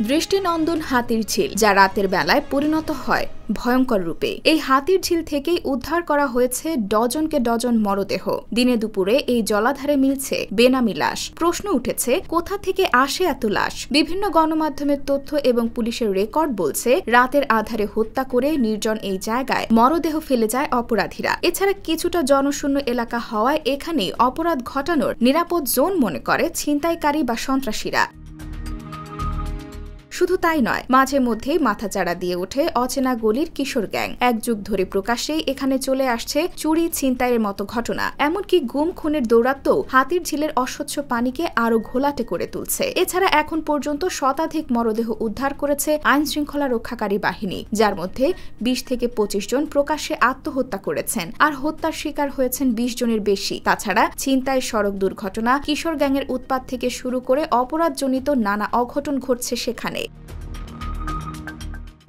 দৃষ্টিনন্দন হাতির ঝিল যা রাতের বেলায় পরিণত হয় ভয়ঙ্কর রূপে। এই হাতির ঝিল থেকেই উদ্ধার করা হয়েছে ডজনকে ডজন মরদেহ। দিনে দুপুরে এই জলাধারে মিলছে বেনামি লাশ। প্রশ্ন উঠেছে, কোথা থেকে আসে এত লাশ? বিভিন্ন গণমাধ্যমের তথ্য এবং পুলিশের রেকর্ড বলছে, রাতের আধারে হত্যা করে নির্জন এই জায়গায় মরদেহ ফেলে যায় অপরাধীরা। এছাড়া কিছুটা জনশূন্য এলাকা হওয়ায় এখানেই অপরাধ ঘটানোর নিরাপদ জোন মনে করে ছিনতাইকারী বা সন্ত্রাসীরা। শুধু তাই নয়, মাঝে মধ্যেই মাথাচাড়া দিয়ে ওঠে অচেনা গলির কিশোর গ্যাং। এক যুগ ধরে প্রকাশ্যেই এখানে চলে আসছে চুরি ছিনতাইয়ের মতো ঘটনা। এমনকি গুম খুনের দৌরাত্ম্যও হাতির ঝিলের অস্বচ্ছ পানিকে আরো ঘোলাটে করে তুলছে। এছাড়া এখন পর্যন্ত শতাধিক মরদেহ উদ্ধার করেছে আইন শৃঙ্খলা রক্ষাকারী বাহিনী, যার মধ্যে ২০ থেকে ২৫ জন প্রকাশ্যে আত্মহত্যা করেছেন, আর হত্যার শিকার হয়েছেন ২০ জনের বেশি। তাছাড়া ছিনতাই, সড়ক দুর্ঘটনা, কিশোর গ্যাংয়ের উৎপাত থেকে শুরু করে অপরাধজনিত নানা অঘটন ঘটছে সেখানে।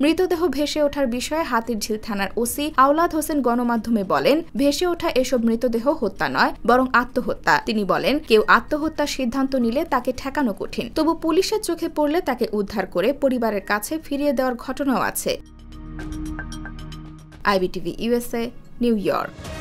মৃতদেহ ভেসে ওঠার বিষয়ে হাতিরঝিল থানার ওসি আওলাদ হোসেন গণমাধ্যমে বলেন, ভেসে ওঠা এসব মৃতদেহ হত্যা নয়, বরং আত্মহত্যা। তিনি বলেন, কেউ আত্মহত্যার সিদ্ধান্ত নিলে তাকে ঠেকানো কঠিন, তবু পুলিশের চোখে পড়লে তাকে উদ্ধার করে পরিবারের কাছে ফিরিয়ে দেওয়ার ঘটনাও আছে। IBTV USA, new York.